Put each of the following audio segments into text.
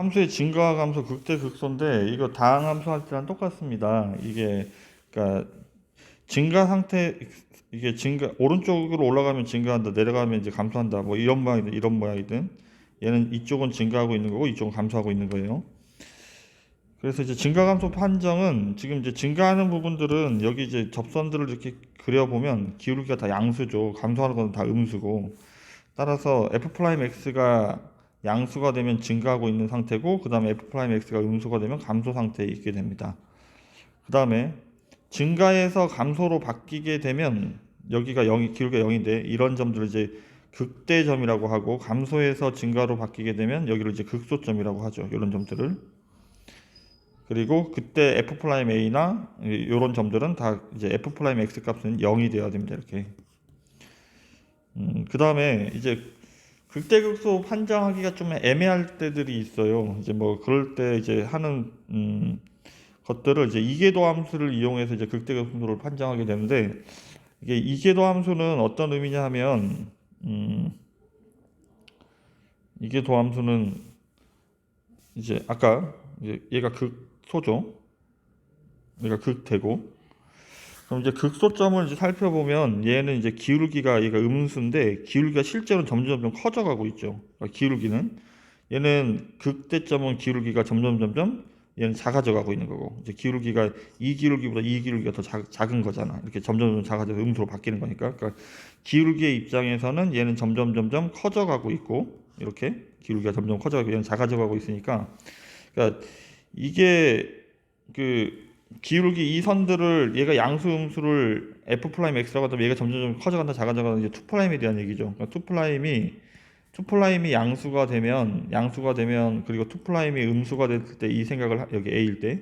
함수의 증가 함수 극대 극소인데 이거 다항 함수 할 때랑 똑같습니다. 이게 그러니까 증가 상태 이게 증가 오른쪽으로 올라가면 증가한다, 내려가면 이제 감소한다. 뭐 이런 모양이든 얘는 이쪽은 증가하고 있는 거고 이쪽은 감소하고 있는 거예요. 그래서 이제 증가 감소 판정은 지금 이제 증가하는 부분들은 여기 이제 접선들을 이렇게 그려보면 기울기가 다 양수죠. 감소하는 건 다 음수고. 따라서 f'x가 양수가 되면 증가하고 있는 상태고 그 다음에 f'x가 음수가 되면 감소 상태에 있게 됩니다. 그 다음에 증가에서 감소로 바뀌게 되면 여기가 0이 기울기가 0인데 이런 점들을 이제 극대점이라고 하고 감소에서 증가로 바뀌게 되면 여기를 이제 극소점이라고 하죠. 이런 점들을. 그리고 그때 f'a나 이런 점들은 다 이제 f'x 값은 0이 되어야 됩니다. 이렇게. 그 다음에 이제 극대극소 판정하기가 좀 애매할 때들이 있어요. 이제 뭐 그럴 때 이제 하는 것들을 이제 이계도 함수를 이용해서 이제 극대극소를 판정하게 되는데 이게 이계도 함수는 어떤 의미냐 하면 이계도 함수는 이제 아까 이제 얘가 극소죠. 얘가 극대고 그럼 이제 극소점을 이제 살펴보면 얘는 이제 기울기가 얘가 음수인데 기울기가 실제로는 점점 커져가고 있죠. 그러니까 기울기는 얘는 극대점은 기울기가 점점 얘는 작아져 가고 있는 거고 이제 기울기가 이 기울기보다 이 기울기가 더 작은 거잖아. 이렇게 점점 작아져서 음수로 바뀌는 거니까. 그러니까 기울기의 입장에서는 얘는 점점 커져 가고 있고 이렇게 기울기가 점점 커져 가고 얘는 작아져 가고 있으니까 그러니까 이게 그 기울기 이 선들을 얘가 양수 음수를 f'x라고 하면 얘가 점점 커져간다 작아져간다 이제 2'에 대한 얘기죠. 그러니까 2'이 양수가 되면 그리고 2'이 음수가 될 때 이 생각을 여기 a일 때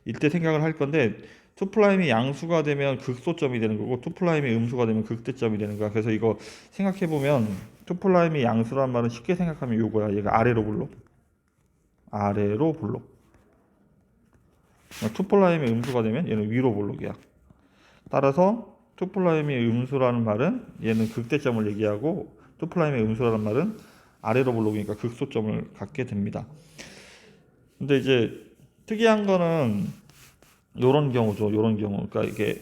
이때 생각을 할 건데 2'이 양수가 되면 극소점이 되는 거고 2'이 음수가 되면 극대점이 되는 거야. 그래서 이거 생각해 보면 2'이 양수란 말은 쉽게 생각하면 요거야. 얘가 아래로 볼록 2'이 음수가 되면 얘는 위로 볼록이야. 따라서 2'이 음수라는 말은 얘는 극대점을 얘기하고 2'이 음수라는 말은 아래로 볼록이니까 극소점을 갖게 됩니다. 근데 이제 특이한 거는 요런 경우죠. 요런 경우. 그러니까 이게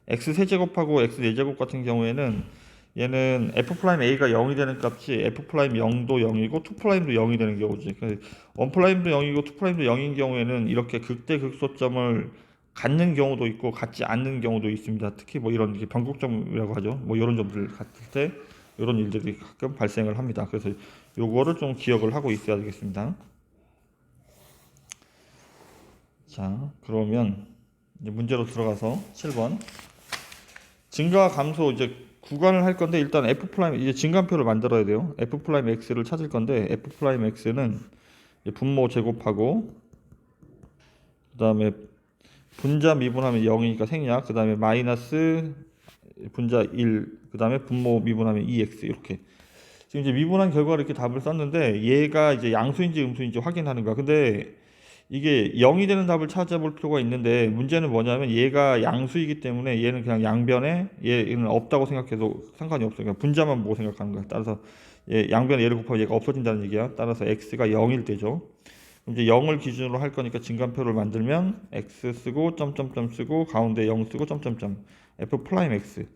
x 세제곱하고 x 4제곱 같은 경우에는 얘는 f'a가 0이 되는 값이 f'0도 0이고 2'도 0이 되는 경우지. 1'도 0이고 2'도 0인 경우에는 이렇게 극대 극소점을 갖는 경우도 있고 갖지 않는 경우도 있습니다. 특히 뭐 이런 변곡점이라고 하죠. 뭐 이런 점들 같을 때 이런 일들이 가끔 발생을 합니다. 그래서 요거를 좀 기억을 하고 있어야 되겠습니다. 자, 그러면 이제 문제로 들어가서 7번 증가 감소 이제 구간을 할 건데 일단 f' 이제 증간표를 만들어야 돼요. f'x를 찾을 건데 f'x는 분모 제곱하고 그다음에 분자 미분하면 0이니까 생략 그다음에 마이너스 분자 1 그다음에 분모 미분하면 2x 이렇게 지금 이제 미분한 결과를 이렇게 답을 썼는데 얘가 이제 양수인지 음수인지 확인하는 거야. 근데 이게 0이 되는 답을 찾아볼 필요가 있는데 문제는 뭐냐면 얘가 양수이기 때문에 얘는 그냥 양변에 얘는 없다고 생각해도 상관이 없어요. 그냥 분자만 보고 생각하는 거야. 따라서 양변에 얘를 곱하면 얘가 없어진다는 얘기야. 따라서 x가 0일 때죠. 그럼 이제 0을 기준으로 할 거니까 증간표를 만들면 x 쓰고 점점점 쓰고 가운데 0 쓰고 점점점 f'x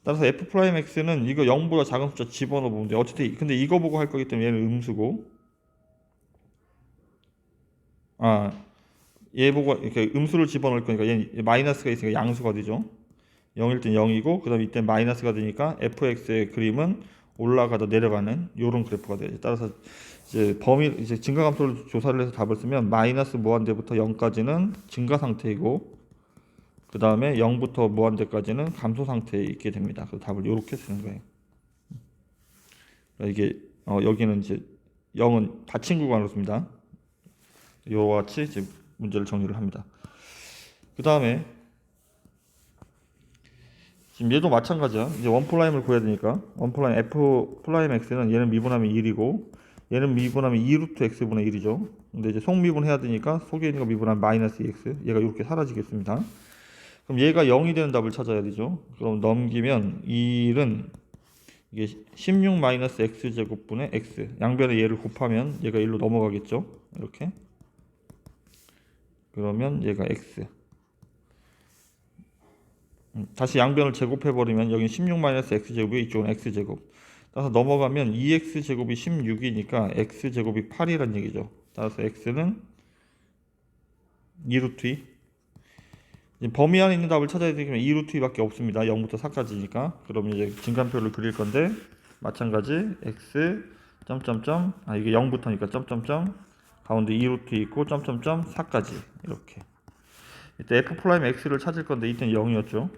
따라서 f'x는 이거 0보다 작은 숫자 집어넣어 보면 돼. 어쨌든 근데 이거 보고 할 거기 때문에 얘는 음수고 얘 보고 이렇게 음수를 집어넣을 거니까 얘 마이너스가 있으니까 양수가 되죠. 0일 땐 0이고 그다음에 이때 마이너스가 되니까 fx의 그림은 올라가다 내려가는 요런 그래프가 돼요. 따라서 이제 증가감소를 조사를 해서 답을 쓰면 마이너스 무한대부터 0까지는 증가 상태이고 그 다음에 0부터 무한대까지는 감소 상태에 있게 됩니다. 그래서 답을 이렇게 쓰는 거예요. 그러니까 이게 여기는 이제 0은 닫힌 구간으로 씁니다. 이와 같이 이제 문제를 정리를 합니다. 그 다음에 지금 얘도 마찬가지야. 이제 원플라임을 구해야 되니까 원플라임 f'x는 얘는 미분하면 1이고 얘는 미분하면 2루트 x분의 1이죠. 근데 이제 속미분 해야 되니까 속에 있는 거 미분하면 마이너스 2x 얘가 이렇게 사라지겠습니다. 그럼 얘가 0이 되는 답을 찾아야 되죠. 그럼 넘기면 1은 이게 16 마이너스 x 제곱분의 x, 양변의 얘를 곱하면 얘가 1로 넘어가겠죠. 이렇게. 그러면 얘가 x. 다시 양변을 제곱해버리면 여기 16 마이너스 x 제곱이 이쪽은 x 제곱. 따라서 넘어가면 2x 제곱이 16이니까 x 제곱이 8이란 얘기죠. 따라서 x는 2루트 2. 범위 안에 있는 답을 찾아야 되면 2루트 2밖에 없습니다. 0부터 4까지니까. 그러면 이제 증간표를 그릴 건데 마찬가지 x 점점점 이게 0부터니까 점점점 가운데 2루트 있고 점점점 4까지 이렇게. 이때 f 프라임 x를 찾을 건데 이때는 0이었죠.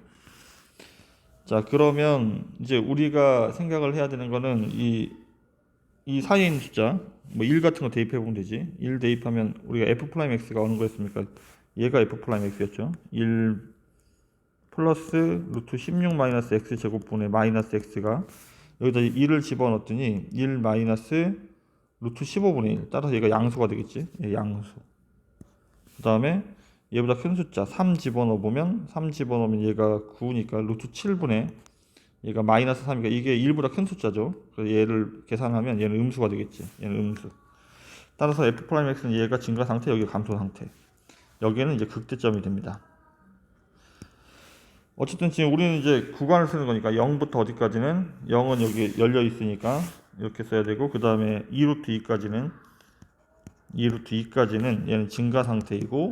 자, 그러면 이제 우리가 생각을 해야 되는 거는 이 사이에 있는 숫자, 뭐 1 같은 거 대입해 보면 되지. 1 대입하면 우리가 f 프라임 x가 어느 거였습니까? 얘가 f 프라임 x였죠. 1 플러스 루트 16 마이너스 x 제곱분의 마이너스 x가 여기다 1을 집어넣었더니 1 마이너스 루트 15분의 1. 따라서 얘가 양수가 되겠지. 얘 양수. 그 다음에 얘보다 큰 숫자 3 집어넣으면 3 집어넣으면 얘가 9니까 루트 7분의 얘가 마이너스 3이니까 이게 1보다 큰 숫자죠. 그래서 얘를 계산하면 얘는 음수가 되겠지. 얘는 음수. 따라서 f 프라임 x는 얘가 증가 상태, 여기가 감소 상태. 여기에는 이제 극대점이 됩니다. 어쨌든 지금 우리는 이제 구간을 쓰는 거니까 0부터 어디까지는 0은 여기 열려 있으니까 이렇게 써야 되고, 그 다음에 2루트 2까지는 얘는 증가 상태이고,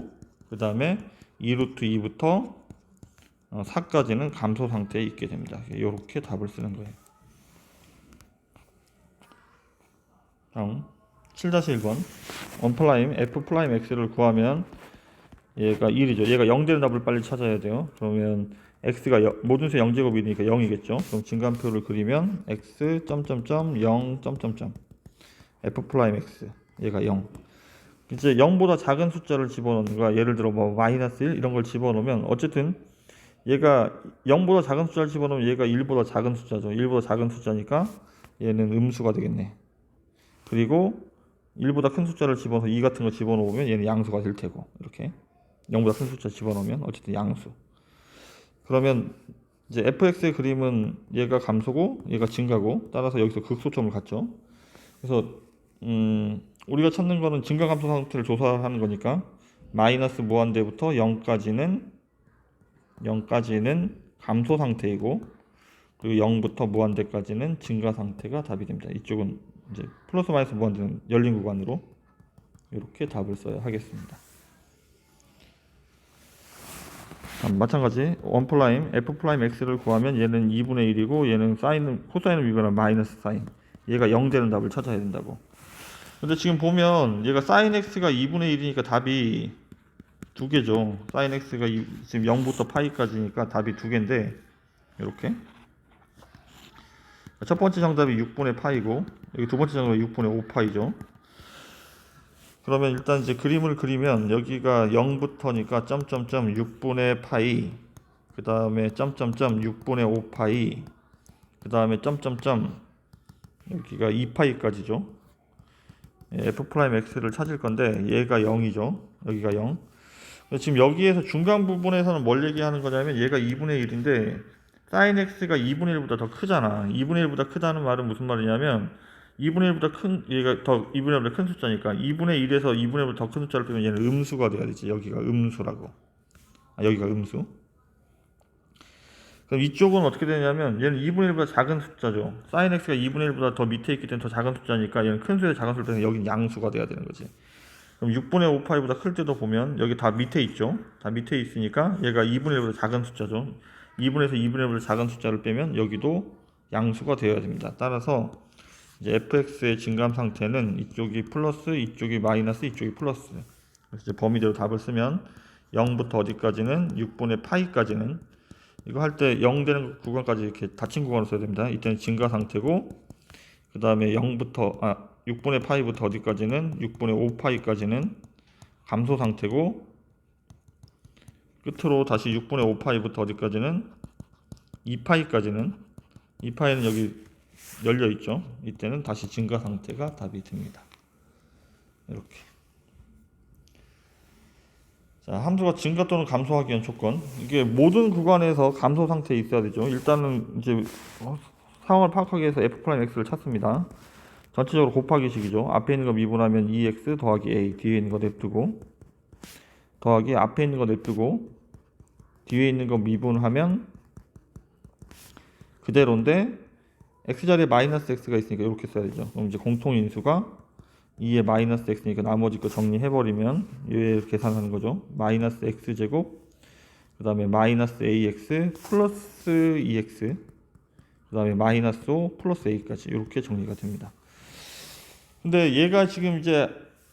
그 다음에 2루트 2부터 4까지는 감소 상태에 있게 됩니다. 이렇게 답을 쓰는 거예요. 다음 7-1번 원플라임 f 프라임 x를 구하면 얘가 1이죠. 얘가 0 되는 답을 빨리 찾아야 돼요. 그러면 x가 모든 수 0제곱이니까 0이겠죠. 그럼 증간표를 그리면 x 점점점 0 점점점 f 프라임 x 얘가 0. 이제 0보다 작은 숫자를 집어넣는 거야. 예를 들어 뭐 마이너스 1 이런 걸 집어넣으면 어쨌든 얘가 0보다 작은 숫자를 집어넣으면 얘가 1보다 작은 숫자죠. 1보다 작은 숫자니까 얘는 음수가 되겠네. 그리고 1보다 큰 숫자를 집어넣어서 2 같은 거 집어넣으면 얘는 양수가 될 테고, 이렇게 0보다 큰 숫자 집어넣으면 어쨌든 양수. 그러면 이제 fx의 그림은 얘가 감소고 얘가 증가고, 따라서 여기서 극소점을 갖죠. 그래서 우리가 찾는 거는 증가 감소 상태를 조사하는 거니까 마이너스 무한대부터 0까지는 감소 상태이고, 그리고 0부터 무한대까지는 증가 상태가 답이 됩니다. 이쪽은 이제 플러스 마이너스 무한대는 열린 구간으로 이렇게 답을 써야 하겠습니다. 마찬가지 원플라임 f 프라임 x를 구하면 얘는 2분의 1이고 얘는 코사인을 미분한 마이너스 사인, 얘가 0 되는 답을 찾아야 된다고. 근데 지금 보면 얘가 사인 x가 2분의 1이니까 답이 두 개죠. 사인 x가 지금 0부터 파이까지니까 답이 두 개인데, 이렇게 첫 번째 정답이 6분의 파이고 여기 두 번째 정답이 6분의 5파이죠. 그러면 일단 이제 그림을 그리면 여기가 0부터니까 점점점 6분의 파이, 그 다음에 점점점 6분의 5파이, 그 다음에 점점점 여기가 2파이까지죠. f 프라임 x를 찾을 건데 얘가 0이죠. 여기가 0. 지금 여기에서 중간 부분에서는 뭘 얘기하는 거냐면 얘가 2분의 1인데 사인 x가 2분의 1보다 더 크잖아. 2분의 1보다 크다는 말은 무슨 말이냐면 2분의 1보다 큰, 얘가 더 2분의 1보다 큰 숫자니까 2분의 1에서 2분의 1보다 더 큰 숫자를 빼면 얘는 음수가 돼야 되지. 여기가 음수라고. 여기가 음수. 그럼 이쪽은 어떻게 되냐면 얘는 2분의 1보다 작은 숫자죠. 사인 x가 2분의 1보다 더 밑에 있기 때문에 더 작은 숫자니까 얘는 큰 수에서 작은 수를 빼면 여기는 양수가 돼야 되는 거지. 그럼 6분의 5파이보다 클 때도 보면 여기 다 밑에 있죠. 다 밑에 있으니까 얘가 2분의 1보다 작은 숫자죠. 2분에서 2분의 1보다 작은 숫자를 빼면 여기도 양수가 되어야 됩니다. 따라서 이제 fx의 증감 상태는 이쪽이 플러스, 이쪽이 마이너스, 이쪽이 플러스. 그래서 이제 범위대로 답을 쓰면 0부터 어디까지는 6분의 파이까지는, 이거 할 때 0 되는 구간까지 이렇게 닫힌 구간으로 써야 됩니다. 이때는 증가 상태고, 그 다음에 6분의 파이부터 어디까지는 6분의 5파이까지는 감소 상태고, 끝으로 다시 6분의 5파이부터 어디까지는 2파이까지는, 2파이는 여기 열려 있죠. 이때는 다시 증가 상태가 답이 됩니다. 이렇게. 자, 함수가 증가 또는 감소하기 위한 조건. 이게 모든 구간에서 감소 상태에 있어야 되죠. 일단은 이제 상황을 파악하기 위해서 f 프라임 x를 찾습니다. 전체적으로 곱하기식이죠. 앞에 있는 거 미분하면 2x 더하기 a, 뒤에 있는 거 냅두고, 더하기 앞에 있는 거 냅두고, 뒤에 있는 거 미분하면 그대로인데 x자리에 마이너스 x가 있으니까 이렇게 써야 되죠. 그럼 이제 공통인수가 2에 마이너스 x니까 나머지 거 정리해버리면 얘 계산하는 거죠. 마이너스 x제곱, 그 다음에 마이너스 ax 플러스 2x, 그 다음에 마이너스 5 플러스 a까지 이렇게 정리가 됩니다. 근데 얘가 지금 이제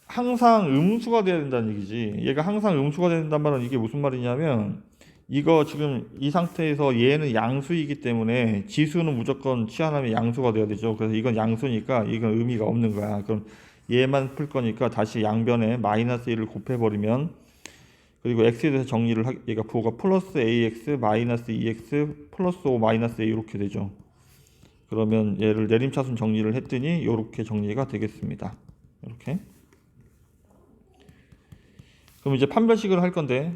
항상 음수가 돼야 된다는 얘기지. 얘가 항상 음수가 된단 말은 이게 무슨 말이냐면, 이거 지금 이 상태에서 얘는 양수이기 때문에 지수는 무조건 치환하면 양수가 돼야 되죠. 그래서 이건 양수니까 이건 의미가 없는 거야. 그럼 얘만 풀 거니까 다시 양변에 마이너스 1을 곱해버리면, 그리고 x에 대해서 정리를 얘가 부호가 플러스 ax 마이너스 2x 플러스 5 마이너스 a 이렇게 되죠. 그러면 얘를 내림차순 정리를 했더니 이렇게 정리가 되겠습니다. 이렇게. 그럼 이제 판별식을 할 건데,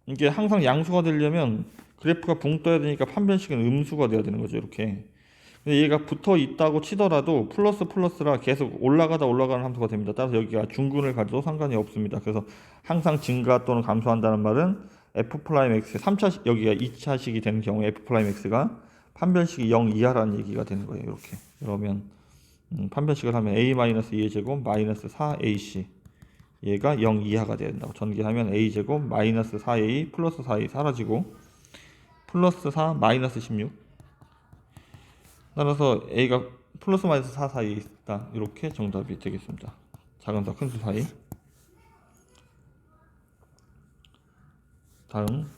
이게 항상 양수가 되려면 그래프가 붕 떠야 되니까 판별식은 음수가 돼야 되는 거죠. 이렇게. 근데 얘가 붙어 있다고 치더라도 플러스 플러스라 계속 올라가다 올라가는 함수가 됩니다. 따라서 여기가 중근을 가져도 상관이 없습니다. 그래서 항상 증가 또는 감소한다는 말은 f'x 3차 여기가 2차식이 되는 경우에 f'x가 판별식이 0 이하라는 얘기가 되는 거예요. 이렇게. 그러면 판별식을 하면 a-2의 제곱 마이너스 4ac, 얘가 0 이하가 돼야 된다고. 전개하면 a제곱 마이너스 4a 플러스 4a 사라지고 플러스 4 마이너스 16. 따라서 a가 플러스 마이너스 4 사이에 있다. 이렇게 정답이 되겠습니다. 작은 수 큰 수 사이. 다음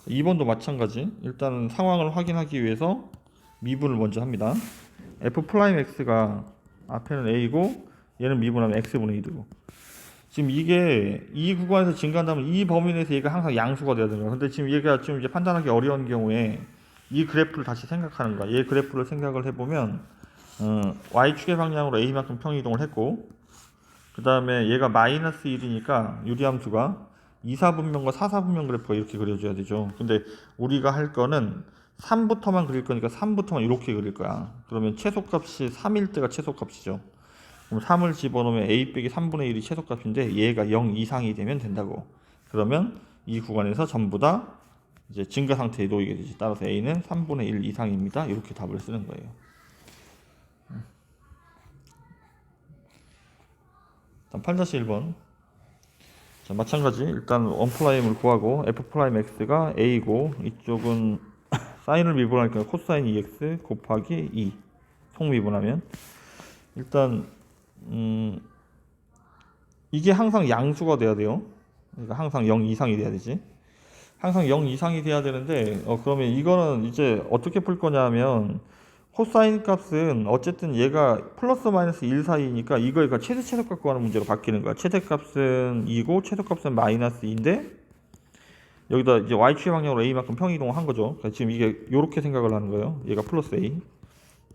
2번도 마찬가지. 일단 상황을 확인하기 위해서 미분을 먼저 합니다. f'x가 앞에는 a고 얘는 미분하면 x분의 2되고, 지금 이게 이 구간에서 증가한다면 이 범위 내에서 얘가 항상 양수가 돼야 되는 거야. 근데 지금 얘가 좀 이제 판단하기 어려운 경우에 이 그래프를 다시 생각하는 거야. 얘 그래프를 생각을 해보면 y축의 방향으로 a만큼 평이동을 했고, 그 다음에 얘가 마이너스 1이니까 유리함수가 2사분면과 4사분면 그래프가 이렇게 그려줘야 되죠. 근데 우리가 할 거는 3부터만 그릴 거니까 3부터만 이렇게 그릴 거야. 그러면 최소값이 3일 때가 최소값이죠. 그럼 3을 집어넣으면 a 빼기 3분의 1이 최소값인데 얘가 0 이상이 되면 된다고. 그러면 이 구간에서 전부 다 이제 증가 상태에 놓이게 되지. 따라서 a는 3분의 1 이상입니다. 이렇게 답을 쓰는 거예요. 일단 8-1번. 자, 마찬가지. 일단 원프라임을 구하고 f'x가 a고 이쪽은 사인을 미분하니까 코사인 2x 곱하기 2 속미분하면, 일단 이게 항상 양수가 돼야 돼요. 그러니까 항상 0 이상이 돼야 되지. 항상 0 이상이 돼야 되는데 그러면 이거는 이제 어떻게 풀 거냐면, 코사인 값은 어쨌든 얘가 플러스 마이너스 1 사이니까 이거가 최대값 구하는 문제로 바뀌는 거야. 최대값은 2고 최소값은 마이너스 2인데 여기다 이제 y축의 방향으로 a만큼 평이동을 한 거죠. 그러니까 지금 이게 이렇게 생각을 하는 거예요. 얘가 플러스 a.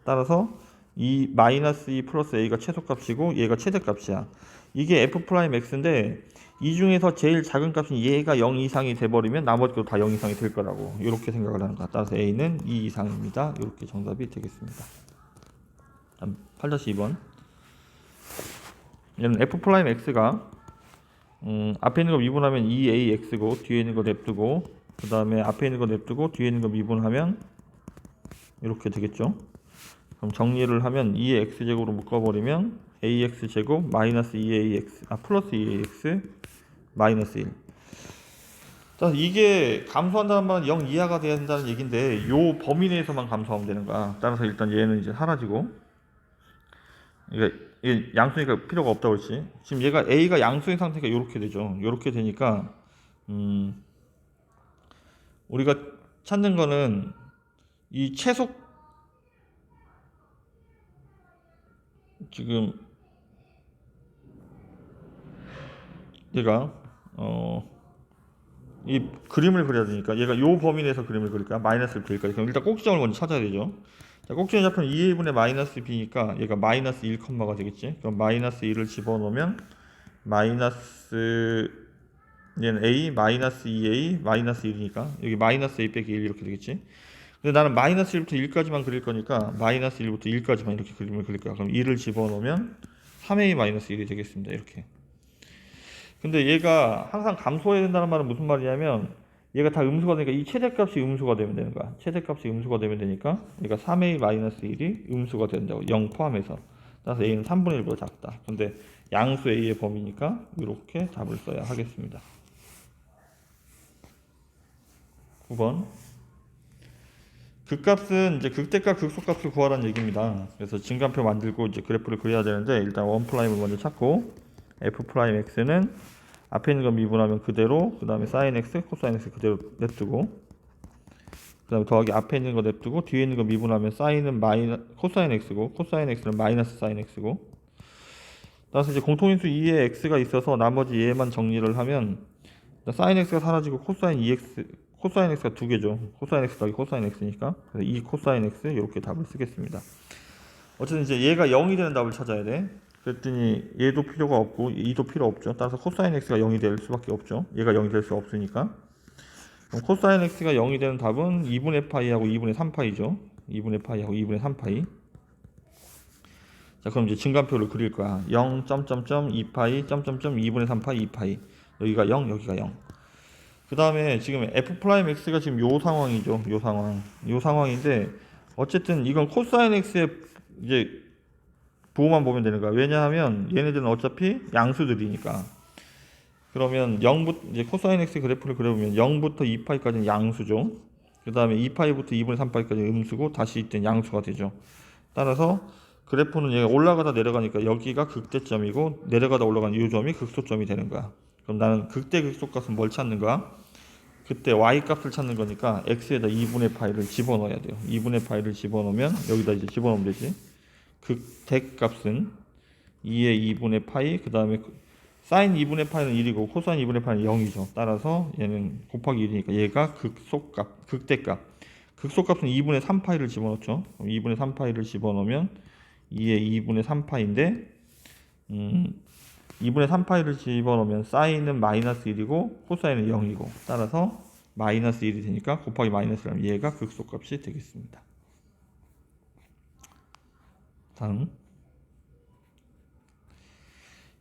따라서 이 마이너스 2 플러스 a가 최소값이고 얘가 최대값이야. 이게 f'x인데 이 중에서 제일 작은 값인 얘가 0 이상이 돼버리면 나머지 것도 다 0 이상이 될 거라고. 이렇게 생각을 하는 거야. 따라서 a는 2 이상입니다. 이렇게 정답이 되겠습니다. 다음 8-2번. 얘는 f'x가 앞에 있는 거 미분하면 2ax고 뒤에 있는 거 냅두고, 그 다음에 앞에 있는 거 냅두고 뒤에 있는 거 미분하면 이렇게 되겠죠. 그럼 정리를 하면 2의 x제곱으로 묶어버리면 ax제곱 마이너스 2ax 플러스 2ax 마이너스 1. 자, 이게 감소한다는 말은 0 이하가 돼야 된다는 얘기인데 요 범위 내에서만 감소하면 되는 거야. 따라서 일단 얘는 이제 사라지고, 이게 양수니까 필요가 없다고 그랬지. 지금 얘가 a가 양수인 상태가 이렇게 되죠. 이렇게 되니까 우리가 찾는 거는 이 최소, 지금 얘가 이 그림을 그려야 되니까 얘가 요 범위 내에서 그림을 그릴까 마이너스를 그릴까. 그럼 일단 꼭지점을 먼저 찾아야 되죠. 자, 꼭지점 잡히면 2a분의 마이너스 b니까 얘가 마이너스 1컴마가 되겠지. 그럼 마이너스 1을 집어넣으면 마이너스 얘는 a 마이너스 2a 마이너스 1이니까 여기 마이너스 a 빼기 1 이렇게 되겠지. 근데 나는 마이너스 1부터 1까지만 그릴 거니까 마이너스 1부터 1까지만 이렇게 그림을 그릴 거야. 그럼 2를 집어넣으면 3a 마이너스 1이 되겠습니다. 이렇게. 근데 얘가 항상 감소해야 된다는 말은 무슨 말이냐면 얘가 다 음수가 되니까 이 최대값이 음수가 되면 되는 거야. 최대값이 음수가 되면 되니까 얘가 3a 마이너스 1이 음수가 된다고. 0 포함해서. 따라서 a는 3분의 1보다 작다. 근데 양수 a의 범위니까 이렇게 답을 써야 하겠습니다. 9번. 극값은 이제 극대값 극소값을 구하라는 얘기입니다. 그래서 증간표 만들고 이제 그래프를 그려야 되는데 일단 원 프라임을 먼저 찾고 f 프라임 x는 앞에 있는 거 미분하면 그대로, 그 다음에 sin x, 코사인 x 그대로 냅두고, 그 다음에 더하기 앞에 있는 거 냅두고 뒤에 있는 거 미분하면 sin은 코사인 x고 코사인 x는 마이너스 sin x고, 따라서 이제 공통인수 2에 x가 있어서 나머지 얘만 정리를 하면 sin x가 사라지고 코사인 2x, 코사인 x가 두 개죠. 코사인 x 더하기 코사인 x니까. 그래서 2 코사인 x 이렇게 답을 쓰겠습니다. 어쨌든 이제 얘가 0이 되는 답을 찾아야 돼. 그랬더니 얘도 필요가 없고 2도 필요 없죠. 따라서 코사인 x가 0이 될 수밖에 없죠. 얘가 0이 될 수 없으니까. 그럼 코사인 x가 0이 되는 답은 2분의 파이하고 2분의 3파이죠. 2분의 파이하고 2분의 3파이. 자, 그럼 이제 증간표를 그릴 거야. 0, 2파이, 2분의 3파이, 2파이. 여기가 0, 여기가 0. 그 다음에 지금 f 프라임 x가 지금 요 상황이죠. 요 상황. 요 상황인데 어쨌든 이건 코사인 x의 이제 부호만 보면 되는 거야. 왜냐하면 얘네들은 어차피 양수들이니까. 그러면 0부터 이제 코사인 x 그래프를 그려보면 0부터 2파이까지는 양수죠. 그 다음에 2파이부터 2분의 3파이까지 음수고 다시 이때 양수가 되죠. 따라서 그래프는 얘가 올라가다 내려가니까 여기가 극대점이고 내려가다 올라가는 이 점이 극소점이 되는 거야. 그럼 나는 극대 극소값은 뭘 찾는 거야? 그때 y 값을 찾는 거니까 x에다 2분의 파이를 집어넣어야 돼요. 2분의 파이를 집어넣으면 여기다 이제 집어넣으면 되지. 극대값은 2의 2분의 파이, 그 다음에 사인 2분의 파이는 1이고 코사인 2분의 파이는 0이죠. 따라서 얘는 곱하기 1이니까 얘가 극소값, 극대값. 극소값은 2분의 3파이를 집어넣죠. 그럼 2분의 3파이를 집어넣으면 2의 2분의 3파인데 2분의 3파이를 집어넣으면 사인은 마이너스 1이고 코사인은 0이고 따라서 마이너스 1이 되니까 곱하기 마이너스 1하면 얘가 극소값이 되겠습니다. 다음.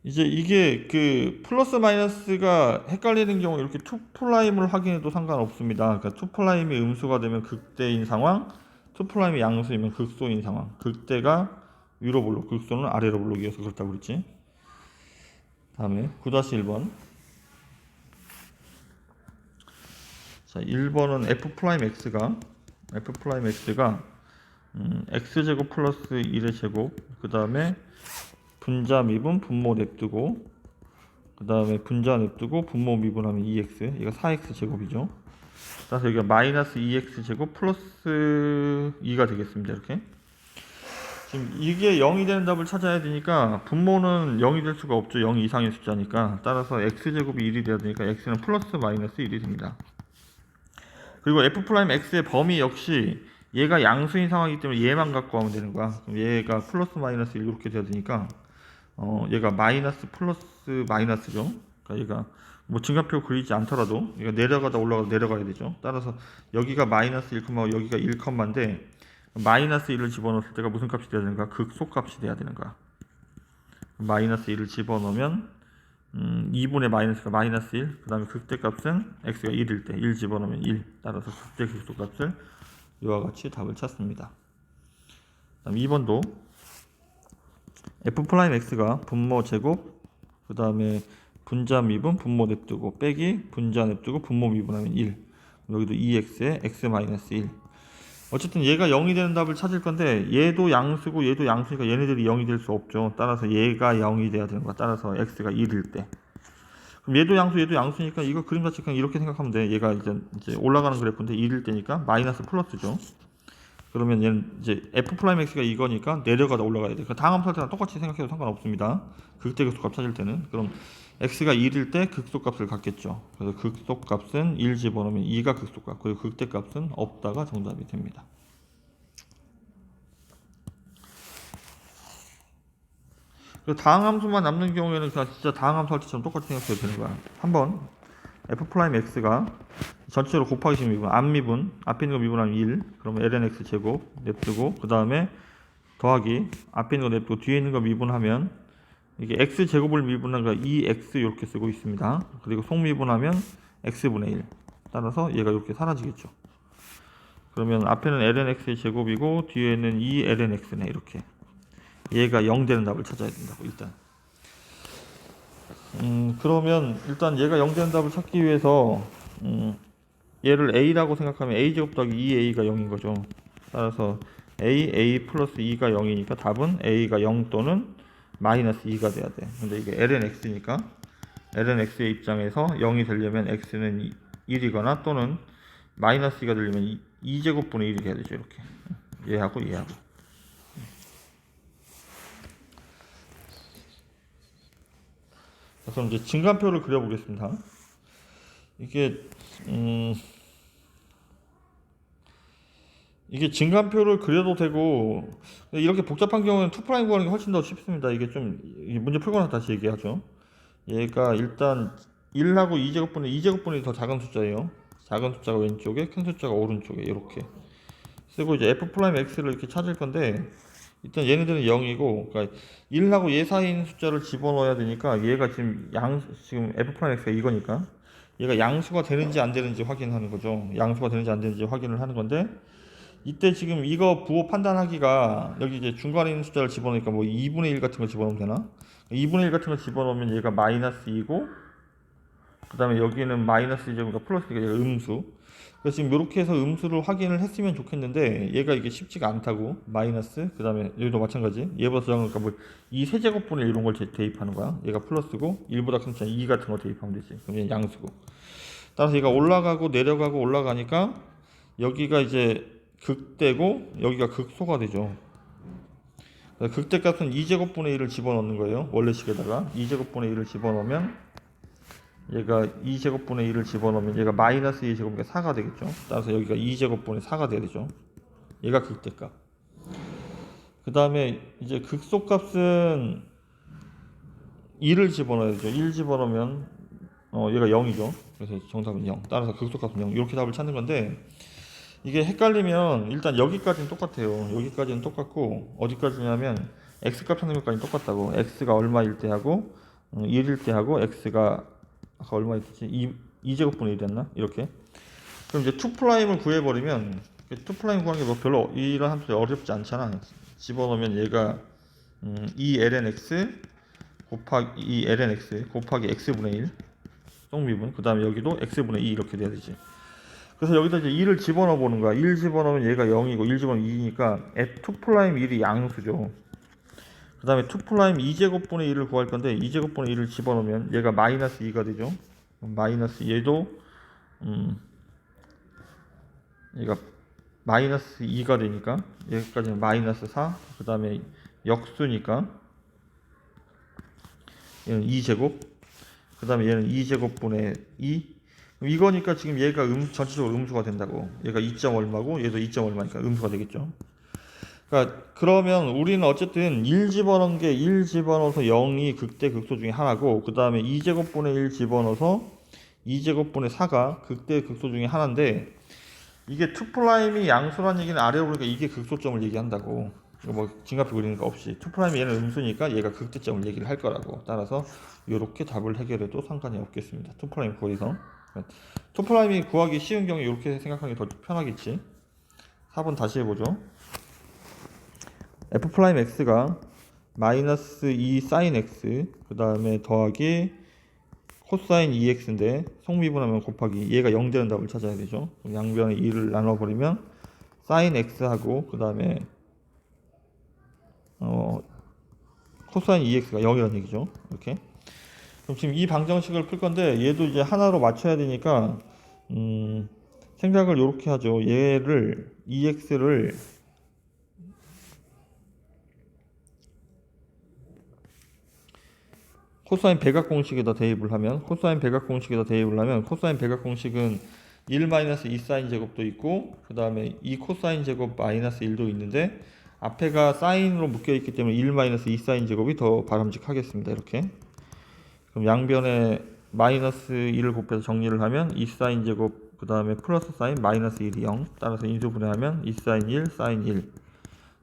이제 이게 그 플러스 마이너스가 헷갈리는 경우 이렇게 투 프라임을 확인해도 상관없습니다. 그러니까 투 프라임이 음수가 되면 극대인 상황, 투 프라임이 양수이면 극소인 상황. 극대가 위로 볼록, 극소는 아래로 볼록이어서 그렇다고 그랬지. 다음에 9-1번. 자, 1번은 f 프라임 x가 x제곱 플러스 1의 제곱, 그 다음에 분자 미분 분모 냅두고, 그 다음에 분자 냅두고 분모 미분하면 2x, 얘가 4x 제곱이죠. 따라서 여기가 마이너스 2x 제곱 플러스 2가 되겠습니다. 이렇게. 지금 이게 0이 되는 답을 찾아야 되니까 분모는 0이 될 수가 없죠. 0 이상의 숫자니까. 따라서 x제곱이 1이 돼야 되니까 x는 플러스 마이너스 1이 됩니다. 그리고 f 프라임 x의 범위 역시 얘가 양수인 상황이기 때문에 얘만 갖고 하면 되는 거야. 그럼 얘가 플러스 마이너스 1 이렇게 돼야 되니까 얘가 마이너스 플러스 마이너스죠. 그러니까 얘가 뭐 증가표 그리지 않더라도 얘가 내려가다 올라가다 내려가야 되죠. 따라서 여기가 마이너스 1, 여기가 1,인데 마이너스 1을 집어넣었을 때가 무슨 값이 돼야 되는가? 극소값이 돼야 되는 거야. 마이너스 1을 집어넣으면 2분의 마이너스가 마이너스 1, 그 다음에 극대값은 x가 1일 때 1 집어넣으면 1. 따라서 극대 극소값을 이와 같이 답을 찾습니다. 다음 2번도 f 프라임 x가 분모 제곱, 그 다음에 분자 미분 분모 냅두고 빼기 분자 냅두고 분모 미분하면 1. 여기도 2x에 x 마이너스 1. 어쨌든 얘가 0이 되는 답을 찾을 건데 얘도 양수고 얘도 양수니까 얘네들이 0이 될 수 없죠. 따라서 얘가 0이 돼야 되는 거야. 따라서 x가 1일 때. 그럼 얘도 양수 얘도 양수니까 이거 그림같이 그냥 이렇게 생각하면 돼. 얘가 이제 올라가는 그래프인데 1일 때니까 마이너스 플러스죠. 그러면 얘는 이제 f 프라임 x가 이거니까 내려가다 올라가야 돼. 그 다항함수 할 때랑 똑같이 생각해도 상관없습니다. 극대 극소값 찾을 때는. 그럼 x가 1일 때 극소값을 갖겠죠. 그래서 극소값은 1 집어넣으면 2가 극소값, 그리고 극대값은 없다가 정답이 됩니다. 다항함수만 남는 경우에는 그냥 진짜 다항함수 할 때처럼 똑같이 생각해도 되는 거야. 한번 f 프라임 x가 전체로 곱하기 식 미분, 앞미분, 앞에 있는 거 미분하면 1, 그러면 ln x 제곱 냅두고 그 다음에 더하기 앞에 있는 거 냅두고 뒤에 있는 거 미분하면 이게 x 제곱을 미분하니까 2x 이렇게 쓰고 있습니다. 그리고 속미분하면 x분의 1. 따라서 얘가 이렇게 사라지겠죠. 그러면 앞에는 ln x의 제곱이고 뒤에는 2ln x네. 이렇게 얘가 0 되는 답을 찾아야 된다고 일단. 그러면 일단 얘가 0 되는 답을 찾기 위해서 얘를 a라고 생각하면 a제곱 더하기 2a가 0인 거죠. 따라서 a 플러스 2가 0이니까 답은 a가 0 또는 마이너스 2가 돼야 돼. 근데 이게 ln x니까 ln x의 입장에서 0이 되려면 x는 1이거나 또는 마이너스 2가 되려면 2제곱분의 1이 돼야 되죠. 이렇게 얘하고 얘하고. 그럼 이제 증간표를 그려보겠습니다. 이게 증간표를 그려도 되고 이렇게 복잡한 경우는 투프라임 구하는 게 훨씬 더 쉽습니다. 이게 좀 문제 풀고 나서 다시 얘기하죠. 얘가 일단 1하고 2제곱분의 2제곱분이 더 작은 숫자예요. 작은 숫자가 왼쪽에 큰 숫자가 오른쪽에 이렇게 쓰고 이제 f 프라임 x를 이렇게 찾을 건데 일단 얘네들은 0이고 그러니까 1하고 얘 사이인 숫자를 집어넣어야 되니까 얘가 지금 f 프라임 x가 이거니까 얘가 양수가 되는지 안 되는지 확인하는 거죠. 양수가 되는지 안 되는지 확인을 하는 건데 이때 지금 이거 부호 판단하기가 여기 이제 중간에 있는 숫자를 집어넣으니까 뭐 2분의 1 같은 거 집어넣으면 되나? 2분의 1 같은 거 집어넣으면 얘가 마이너스 2고 그 다음에 여기는 마이너스 2제곱이니까 플러스니까 얘가 음수. 그래서 지금 이렇게 해서 음수를 확인을 했으면 좋겠는데 얘가 이게 쉽지가 않다고. 마이너스 그 다음에 여기도 마찬가지 얘보다 작으니까 뭐 2 세제곱분의 이런 걸 대입하는 거야. 얘가 플러스고 1보다 큰 숫자 2 같은 거 대입하면 되지. 그럼 얘는 양수고. 따라서 얘가 올라가고 내려가고 올라가니까 여기가 이제 극대고 여기가 극소가 되죠. 극대 값은 2제곱분의 1을 집어넣는 거예요. 원래 식에다가 2제곱분의 1을 집어넣으면 얘가 2제곱분의 1을 집어넣으면 얘가 마이너스 2제곱이니까 4가 되겠죠. 따라서 여기가 2제곱분의 4가 돼야 되죠. 얘가 극대값. 그 다음에 이제 극소값은 2를 집어넣어야 되죠. 1 집어넣으면 얘가 0이죠. 그래서 정답은 0. 따라서 극소값은 0. 이렇게 답을 찾는 건데 이게 헷갈리면 일단 여기까지는 똑같아요. 여기까지는 똑같고 어디까지냐면 x값 찾는 것까지는 똑같다고. x가 얼마일 때 하고 1일 때 하고 x가 아까 얼마였지? 2제곱분의 1이었나? 이렇게. 그럼 이제 2'을 구해버리면 2' 구하는 게 뭐 별로 이런 함수 어렵지 않잖아. 집어넣으면 얘가 2ln x 곱하기 2ln x 곱하기 x분의 1 속미분 그 다음에 여기도 x분의 2 이렇게 돼야 되지. 그래서 여기다 이제 2를 집어넣어 보는 거야. 1 집어넣으면 얘가 0이고 1 집어넣으면 2니까 f2'1이 양수죠. 그 다음에 2' 2제곱분의 1을 구할 건데 2제곱분의 1을 집어넣으면 얘가 마이너스 2가 되죠. 마이너스 얘도 얘가 마이너스 2가 되니까 여기까지는 마이너스 4. 그 다음에 역수니까 얘는 2제곱. 그 다음에 얘는 2제곱분의 2. 이거니까 지금 얘가 전체적으로 음수가 된다고. 얘가 2점 얼마고 얘도 2점 얼마니까 음수가 되겠죠. 그러니까 그러면 우리는 어쨌든 1 집어넣은 게 1 집어넣어서 0이 극대 극소 중에 하나고 그 다음에 2제곱분의 1 집어넣어서 2제곱분의 4가 극대 극소 중에 하나인데 이게 2'이 양수란 얘기는 아래로 보니까 이게 극소점을 얘기한다고. 뭐 진각표 그리는 거 없이 2'이 얘는 음수니까 얘가 극대점을 얘기를 할 거라고. 따라서 이렇게 답을 해결해도 상관이 없겠습니다. 2' 구해서 2'이 구하기 쉬운 경우에 이렇게 생각하는 게 더 편하겠지. 4번 다시 해보죠. f'x가 마이너스 2 sin x 그 다음에 더하기 코사인 2x인데 속미분하면 곱하기 얘가 0 되는 답을 찾아야 되죠. 양변에 2를 나눠버리면 sin x하고 그 다음에 코사인 2x가 0이라는 얘기죠. 이렇게. 그럼 지금 이 방정식을 풀 건데 얘도 이제 하나로 맞춰야 되니까 생각을 이렇게 하죠. 얘를 2x를 코사인 백악 공식에다 대입을 하면 코사인 백악 공식은 1-2 사인 제곱도 있고 그 다음에 2 코사인 제곱 마이너스 1도 있는데 앞에가 사인으로 묶여 있기 때문에 1-2 사인 제곱이 더 바람직하겠습니다. 이렇게. 그럼 양변에 마이너스 1을 곱해서 정리를 하면 2 사인 제곱 그 다음에 플러스 사인 마이너스 1이 0. 따라서 인수분해하면 2 사인 1 사인 1.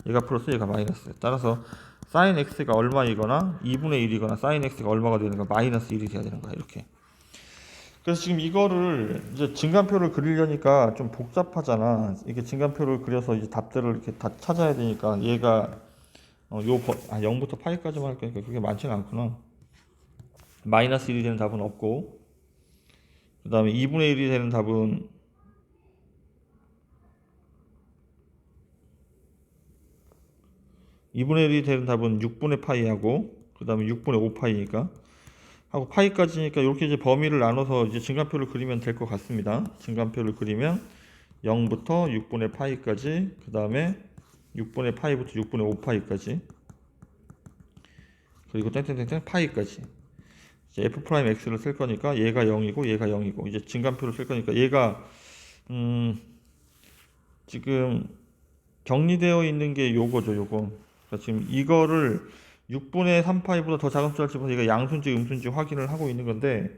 얘가 플러스 얘가 마이너스. 따라서 사인 x가 얼마이거나 2분의 1이거나 사인 x가 얼마가 되는 거야? 마이너스 1이 돼야 되는 거야. 이렇게. 그래서 지금 이거를 이제 증간표를 그리려니까 좀 복잡하잖아. 이게 증간표를 그려서 이제 답들을 이렇게 다 찾아야 되니까 얘가 0부터 파이까지만 할 거니까 그게 많지는 않구나. 마이너스 1이 되는 답은 없고, 그 다음에 2분의 1이 되는 답은 2분의 1이 되는 답은 6분의 파이하고, 그 다음에 6분의 5파이니까 하고 파이까지니까 이렇게 이제 범위를 나눠서 이제 증간표를 그리면 될 것 같습니다. 증간표를 그리면 0부터 6분의 파이까지, 그 다음에 6분의 파이부터 6분의 5파이까지, 그리고 땡땡땡땡 파이까지. 이제 f 프라임 x를 쓸 거니까 얘가 0이고 얘가 0이고, 이제 증간표를 쓸 거니까 얘가 지금 정리되어 있는 게 요거죠, 요거. 그러니까 지금 이거를 6분의 3파이보다 더 작은 숫자를 집어서 얘가 양수인지 음수인지 확인을 하고 있는 건데,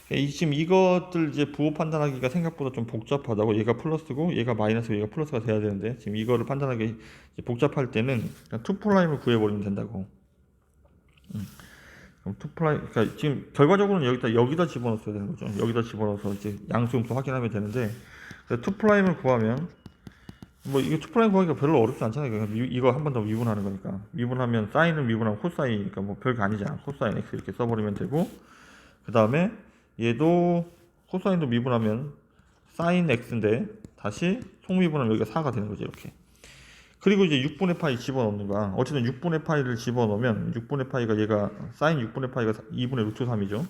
지금 이것들 이제 부호 판단하기가 생각보다 좀 복잡하다고. 얘가 플러스고 얘가 마이너스고 얘가 플러스가 돼야 되는데, 지금 이거를 판단하기 복잡할 때는 그냥 2'을 구해버리면 된다고. 그럼 2', 그러니까 지금 결과적으로는 여기다 집어넣어야 되는 거죠. 여기다 집어넣어서 이제 양수 음수 확인하면 되는데, 2'을 구하면 뭐 이게 2' 구하기가 별로 어렵지 않잖아요. 그러니까 이거 한 번 더 미분하는 거니까. 미분하면 사인은 미분하면 코사인이니까 뭐 별거 아니잖아. 코사인 x 이렇게 써버리면 되고, 그 다음에 얘도 코사인도 미분하면 사인 x인데 다시 속미분하면 여기가 4가 되는 거죠. 이렇게. 그리고 이제 6분의 파이 집어넣는 거야. 어쨌든 6분의 파이를 집어넣으면 6분의 파이가 얘가 사인 6분의 파이가 2분의 루트 3이죠.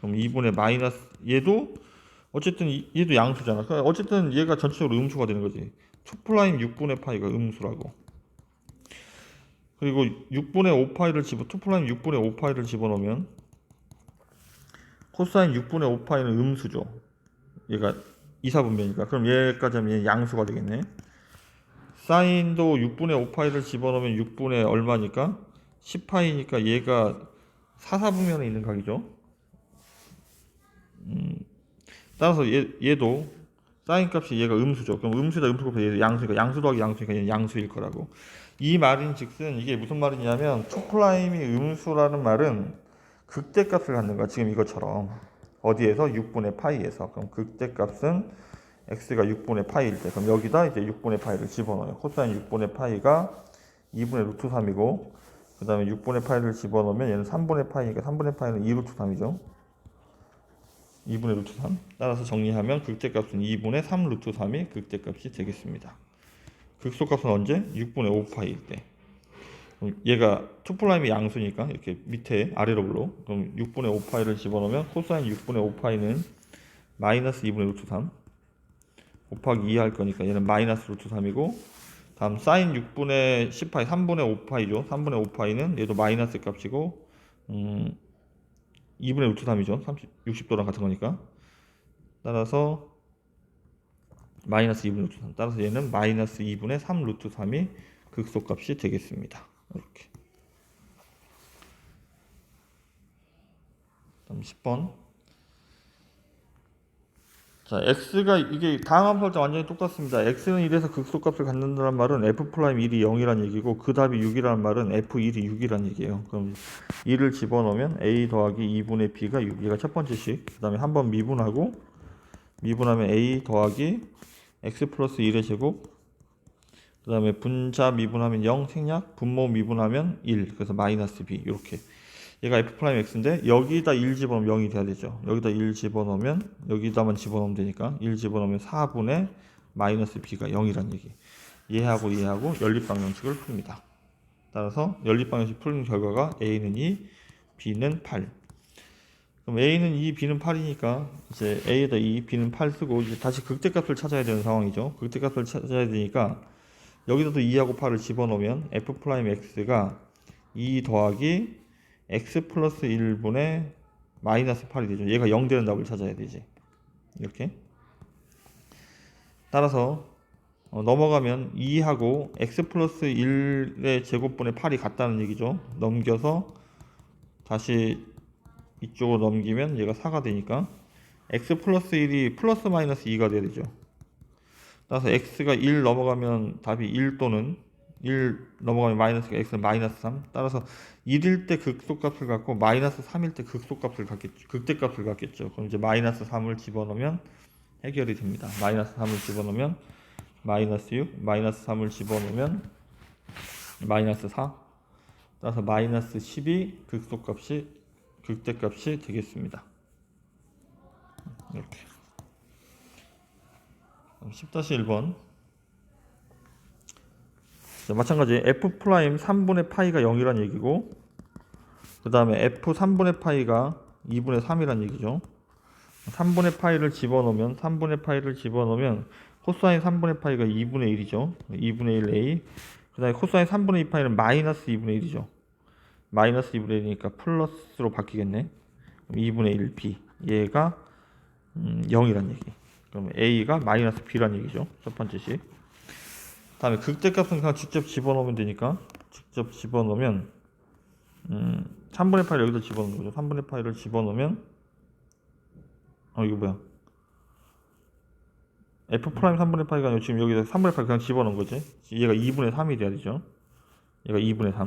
그럼 2분의 마이너스, 얘도 어쨌든 얘도 양수잖아. 그러니까 어쨌든 얘가 전체적으로 음수가 되는 거지. 2' 6분의 파이가 음수라고. 그리고 6분의 5파이를 2' 6분의 5파이를 집어넣으면 코사인 6분의 5파이는 음수죠. 얘가 이사분면이니까. 그럼 얘까지 하면 얘 양수가 되겠네. 사인도 6분의 5파이를 집어넣으면 6분의 얼마니까? 10파이니까 얘가 사사분면에 있는 각이죠. 따라서 얘도 사인 값이 얘가 음수죠. 그럼 음수다 음수 곱해서 얘 양수니까 양수 더하기 양수니까 얘는 양수일 거라고. 이 말인 즉슨 이게 무슨 말이냐면 2'이 음수라는 말은 극대값을 갖는 거야. 지금 이것처럼. 어디에서? 6분의 파이에서. 그럼 극대값은 x가 6분의 파이일 때, 그럼 여기다 이제 6분의 파이를 집어넣어요. 코사인 6분의 파이가 2분의 루트 3이고, 그 다음에 6분의 파이를 집어넣으면 얘는 3분의 파이니까 3분의 파이는 2 루트 3이죠. 2분의 루트 3. 따라서 정리하면 극대값은 2분의 3 루트 3이 극대값이 되겠습니다. 극소값은 언제? 6분의 5파이일 때. 그럼 얘가 2'이 양수니까 이렇게 밑에 아래로 불러. 그럼 6분의 5파이를 집어넣으면 코사인 6분의 5파이는 마이너스 2분의 루트 3 곱하기 2 할 거니까 얘는 마이너스 루트 3이고, 다음 사인 6분의 10파이 3분의 5파이죠. 3분의 5파이는 얘도 마이너스 값이고 2분의 루트 3이죠. 60도랑 같은 거니까. 따라서 마이너스 2분의 루트 3. 따라서 얘는 마이너스 2분의 3 루트 3이 극소값이 되겠습니다. 이렇게. 다음 10번. 자, x가 이게 다항 함수할 때 완전히 똑같습니다. x는 1에서 극소값을 갖는다는 말은 f'1이 0이란 얘기고, 그 답이 6이라는 말은 f1이 6이란 얘기예요. 그럼 2를 집어넣으면 a 더하기 2분의 b가 6. 얘가 첫 번째 식. 그 다음에 한번 미분하고, 미분하면 a 더하기 x 플러스 1의 제곱, 그 다음에 분자 미분하면 0 생략, 분모 미분하면 1. 그래서 마이너스 b. 이렇게. 얘가 f'x인데 여기다 1 집어넣으면 0이 돼야 되죠. 여기다 1 집어넣으면, 여기다만 집어넣으면 되니까 1 집어넣으면 4분의 마이너스 b가 0이란 얘기. 얘하고 얘하고 연립방정식을 풉니다. 따라서 연립방정식 푸는 결과가 a는 2, b는 8. 그럼 a는 2, b는 8이니까 이제 a에다 2, b는 8 쓰고 이제 다시 극대값을 찾아야 되는 상황이죠. 극대값을 찾아야 되니까 여기다도 2하고 8을 집어넣으면 f'x가 2 더하기 x 플러스 1분의 마이너스 8이 되죠. 얘가 0 되는 답을 찾아야 되지. 이렇게. 따라서 넘어가면 2하고 x 플러스 1의 제곱분의 8이 같다는 얘기죠. 넘겨서 다시 이쪽으로 넘기면 얘가 4가 되니까 x 플러스 1이 플러스 마이너스 2가 돼야 되죠. 따라서 x가 1 넘어가면 답이 1 또는 1 넘어가면 마이너스가 x는 마이너스 3. 따라서 1일 때 극소값을 갖고 마이너스 3일 때 극소값을 갖겠죠. 극대값을 갖겠죠. 그럼 이제 마이너스 3을 집어넣으면 해결이 됩니다. 마이너스 3을 집어넣으면 마이너스 6, 마이너스 3을 집어넣으면 마이너스 4. 따라서 마이너스 10이 극대값이 되겠습니다. 이렇게 10-1번. 자, 마찬가지 f 프라임 3분의 파이가 0이란 얘기고, 그 다음에 f 3분의 파이가 2분의 3이란 얘기죠. 3분의 파이를 집어넣으면 코사인 3분의 파이가 2분의 1이죠. 2분의 1 a. 그 다음에 코사인 3분의 2 파이는 마이너스 2분의 1이죠. 마이너스 2분의 1이니까 플러스로 바뀌겠네. 2분의 1 b. 얘가 0이란 얘기. 그럼 a가 마이너스 b란 얘기죠. 첫 번째 식. 다음에 극대값은 그냥 직접 집어넣으면 되니까, 직접 집어넣으면 3분의 파이를 여기다 집어넣는 거죠. 3분의 파이를 집어넣으면 이거 뭐야, f 프라임 3분의 파이가 아니고 지금 여기다 3분의 파이 그냥 집어넣은 거지. 얘가 2분의 3이 돼야 되죠. 얘가 2분의 3.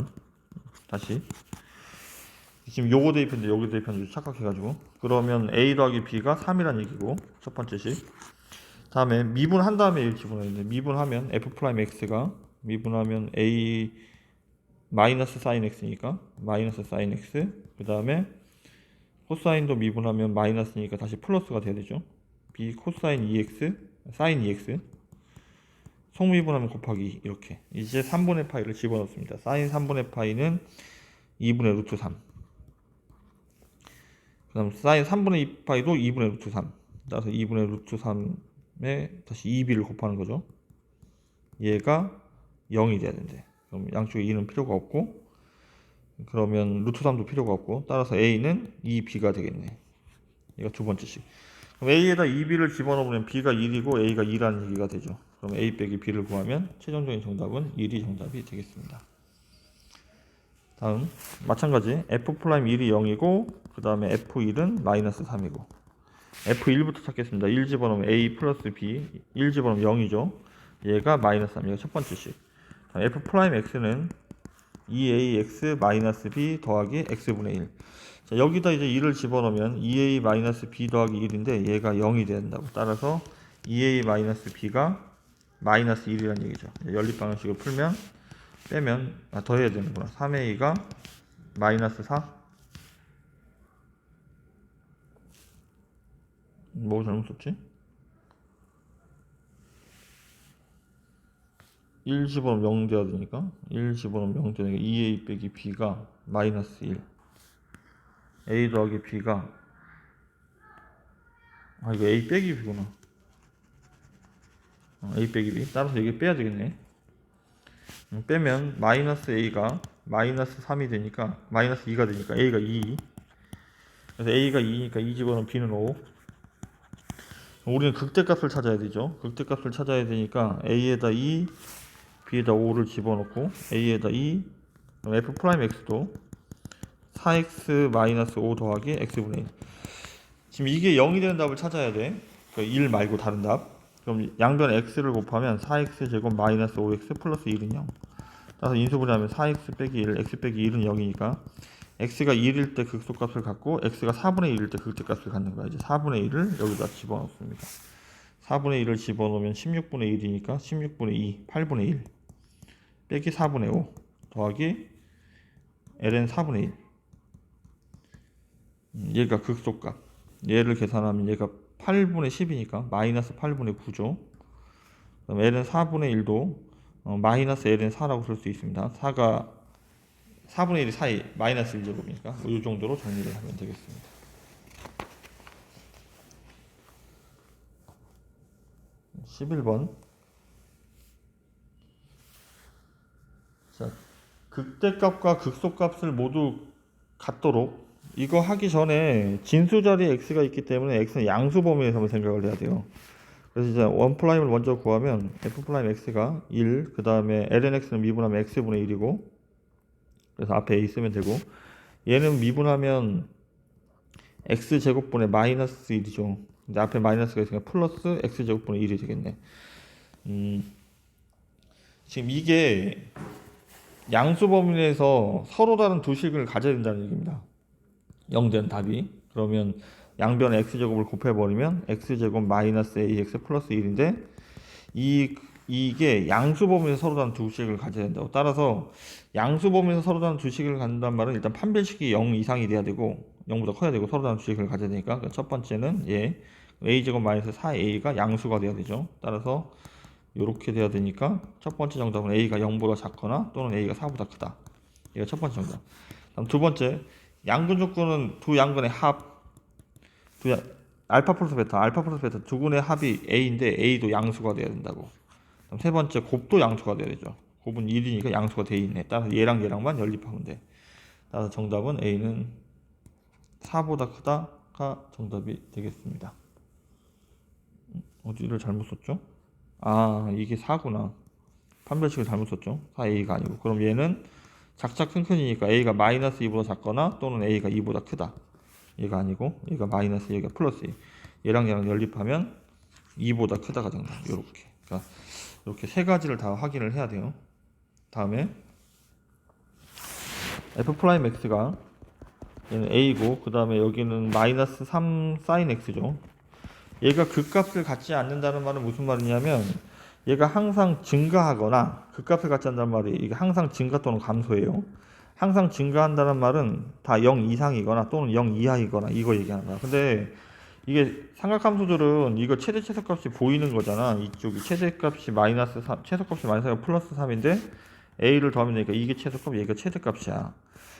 다시 지금 요거 대입했는데 여기 대입했는데 착각해가지고, 그러면 a 더하기 b가 3이란 얘기고, 첫 번째 식. 다음에 미분한 다음에 a 집어넣어야 되는데, 미분하면 f 프라임 x가 미분하면 a 마이너스 사인 x니까 마이너스 사인 x. 그 다음에 코사인도 미분하면 마이너스니까 다시 플러스가 돼야 되죠. b 코사인 2x 사인 2x. 속미분하면 곱하기. 이렇게 이제 3분의 파이를 집어넣습니다. 사인 3분의 파이는 2분의 루트 3. 그 다음 사인 3분의 2 파이도 2분의 루트 3. 따라서 2분의 루트 3에 다시 2b를 곱하는 거죠. 얘가 0이 돼야 된대. 그럼 양쪽에 2는 필요가 없고, 그러면 루트 3도 필요가 없고, 따라서 a는 2b가 되겠네. 얘가 두 번째 식. 그럼 a에다 2b를 집어넣으면 b가 1이고 a가 2라는 얘기가 되죠. 그럼 a 빼기 b를 구하면 최종적인 정답은 1이 정답이 되겠습니다. 다음 마찬가지 f 프라임 1이 0이고, 그 다음에 f1은 마이너스 3이고, f1부터 찾겠습니다. 1 집어넣으면 a 플러스 b, 1 집어넣으면 0이죠. 얘가 마이너스 3. 얘가 첫 번째 식. f 프라임 x는 2ax 마이너스 b 더하기 x분의 1. 자, 여기다 이제 2를 집어넣으면 2a 마이너스 b 더하기 1인데 얘가 0이 된다고. 따라서 2a 마이너스 b가 마이너스 1이라는 얘기죠. 연립방정식을 풀면 빼면 더해야 되는구나. 3a가 마이너스 4. 뭐 잘못 썼지? 1 집어넣으면 0 돼야 되니까 1 집어넣으면 0 되니까 2a 빼기 b가 마이너스 1. a 더하기 b가 이거 a 빼기 b구나. a 빼기 b. 따라서 이게 빼야 되겠네. 빼면 마이너스 a가 마이너스 3이 되니까 마이너스 2가 되니까 a가 2. 그래서 a가 2니까 2 집어넣으면 b는 5. 우리는 극대값을 찾아야 되죠. 극대값을 찾아야 되니까 a에다 2, b에다 5를 집어넣고, a에다 2, f 프라임 x도 4x 마이너스 5 더하기 x분의 1. 지금 이게 0이 되는 답을 찾아야 돼. 그러니까 1 말고 다른 답. 그럼 양변 x를 곱하면 4x 제곱 마이너스 5x 플러스 1은 0. 따라서 인수분해하면 4x 빼기 1, x 빼기 1은 0이니까 x가 1일 때 극소값을 갖고 x가 4분의 1일 때 극대값을 갖는 거야. 이제 4분의 1을 여기다 집어넣습니다. 4분의 1을 집어넣으면 16분의 1이니까 16분의 2, 8분의 1 빼기 4분의 5 더하기 ln 4분의 1. 얘가 극소값. 얘를 계산하면 얘가 8분의 10이니까 마이너스 8분의 9죠. 그럼 ln 4분의 1도 마이너스 ln 4라고 쓸 수 있습니다. 4가 4분의 1이 4이 마이너스 1제곱이니까 이 정도로 정리를 하면 되겠습니다. 음, 11번. 자, 극대값과 극소값을 모두 같도록, 이거 하기 전에 진수 자리에 x가 있기 때문에 x는 양수 범위에서 한번 생각을 해야 돼요. 그래서 이제 1'을 먼저 구하면 f'x가 1, 그 다음에 lnx는 미분하면 x분의 1이고, 그래서 앞에 a 쓰면 되고, 얘는 미분하면 x제곱분의 마이너스 1이죠. 근데 앞에 마이너스가 있으니까 플러스 x제곱분의 1이 되겠네. 지금 이게 양수 범위 내에서 서로 다른 두 식을 가져야 된다는 얘기입니다. 0되는 답이. 그러면 양변의 x제곱을 곱해버리면 x제곱 마이너스 ax 플러스 1인데 이게 양수 범위에서 서로 다른 두 식을 가져야 된다고. 따라서 양수 범위에서 서로 다른 두 식을 갖는다는 말은 일단 판별식이 0 이상이 돼야 되고 0보다 커야 되고 서로 다른 두 식을 가져야 되니까 첫 번째는 a제곱 마이너스 4a가 양수가 돼야 되죠. 따라서 이렇게 돼야 되니까 첫 번째 정답은 a가 0보다 작거나 또는 a가 4보다 크다. 이게 첫 번째 정답. 다음 두 번째, 양근 조건은 두 양근의 합, 알파 플러스 베타 두 근의 합이 a인데 a도 양수가 돼야 된다고. 다음 세 번째, 곱도 양수가 돼야 되죠. 곱은 1이니까 양수가 돼 있네. 따라서 얘랑 얘랑만 연립하면 돼. 따라서 정답은 a는 4보다 크다가 정답이 되겠습니다. 어디를 잘못 썼죠? 아, 이게 4구나. 판별식을 잘못 썼죠. 4a가 아니고. 그럼 얘는 작작 큰이니까 a가 마이너스 2보다 작거나 또는 a가 2보다 크다. 얘가 아니고 얘가 마이너스 얘가 플러스 2. 얘랑 얘랑 연립하면 2보다 크다가 정답. 요렇게. 그러니까 이렇게 세 가지를 다 확인을 해야 돼요. 다음에 f'x가 얘는 a고 그 다음에 여기는 마이너스 3 sin x죠. 얘가 극값을 갖지 않는다는 말은 무슨 말이냐면 얘가 항상 증가하거나 극값을 갖지 않는다는 말이 이게 항상 증가 또는 감소예요. 항상 증가한다는 말은 다 0 이상이거나 또는 0 이하이거나 이거 얘기하는 거야. 근데 이게 삼각함수들은 이거 최대값이 보이는 거잖아. 이쪽이 최대값이 마이너스 3, 최소값이 마이너스 플러스 3인데 a를 더하면 되니까 이게 최소값, 얘가 최대값이야.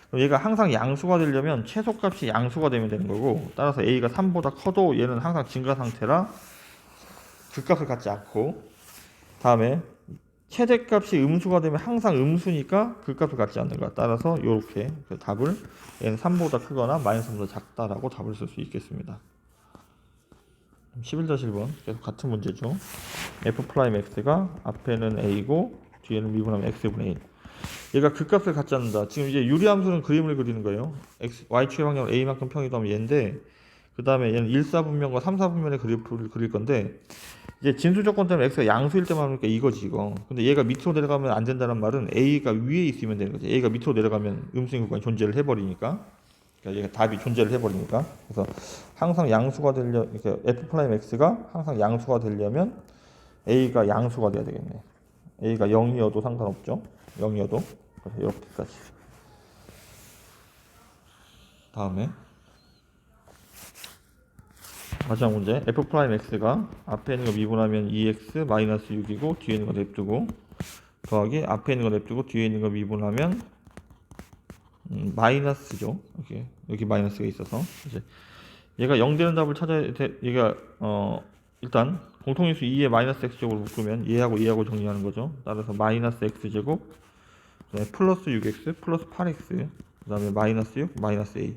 그럼 얘가 항상 양수가 되려면 최소값이 양수가 되면 되는 거고, 따라서 a가 3보다 커도 얘는 항상 증가 상태라 극값을 갖지 않고, 다음에 최대값이 음수가 되면 항상 음수니까 극값을 갖지 않는 거야. 따라서 이렇게 답을 얘는 3보다 크거나 마이너스 3보다 작다라고 답을 쓸 수 있겠습니다. 11-1번 계속 같은 문제죠. f'x가 앞에는 a고 뒤에는 미분하면 x분의 1. 얘가 극값을 갖지 않는다. 지금 이제 유리함수는 그림을 그리는 거예요. y축의 확률 a만큼 평이 더하면 얘인데, 그 다음에 얘는 1사분면과 3사분면의 그래프를 그릴 건데, 이제 진수 조건 때문에 x가 양수일 때만 하니까 이거지 이거. 근데 얘가 밑으로 내려가면 안 된다는 말은 a가 위에 있으면 되는 거지. a가 밑으로 내려가면 음수인 구간이 존재를 해버리니까. 그러니까 얘가 답이 존재를 해버리니까. 그래서 항상 양수가 되려, 그러니까 f'x가 항상 양수가 되려면 a가 양수가 돼야 되겠네. a가 0이어도 상관없죠. 0이어도. 그래서 이렇게까지. 다음에 마지막 문제. f'x가 앞에 있는 거 미분하면 2x 마이너스 6이고 뒤에 있는 거 냅두고 더하기 앞에 있는 거 냅두고 뒤에 있는 거 미분하면 마이너스죠. 여기 마이너스가 있어서 이제 얘가 0 되는 답을 찾아야 돼. 얘가 일단 공통인수 2에 마이너스 x제곱을 묶으면 얘하고 얘하고 정리하는 거죠. 따라서 마이너스 x제곱 플러스 6x 플러스 8x 그 다음에 마이너스 6 마이너스 a.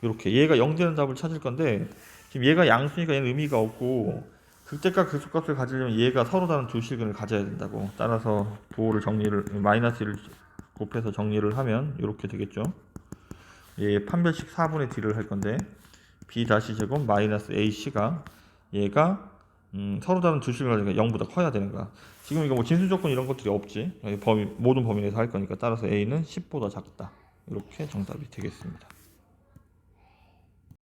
이렇게 얘가 0 되는 답을 찾을 건데 지금 얘가 양수니까 얘는 의미가 없고 극대값 극소값을 가지려면 얘가 서로 다른 두 실근을 가져야 된다고. 따라서 부호를 정리를 마이너스를 곱해서 정리를 하면 이렇게 되겠죠. 얘 판별식 4분의 d를 할 건데 b 다시 제곱 마이너스 ac가 얘가 서로 다른 두 실근을 가지니까 0보다 커야 되는 거야. 지금 이거 뭐 진수 조건 이런 것들이 없지. 모든 범위 내에서 할 거니까. 따라서 a는 10보다 작다. 이렇게 정답이 되겠습니다.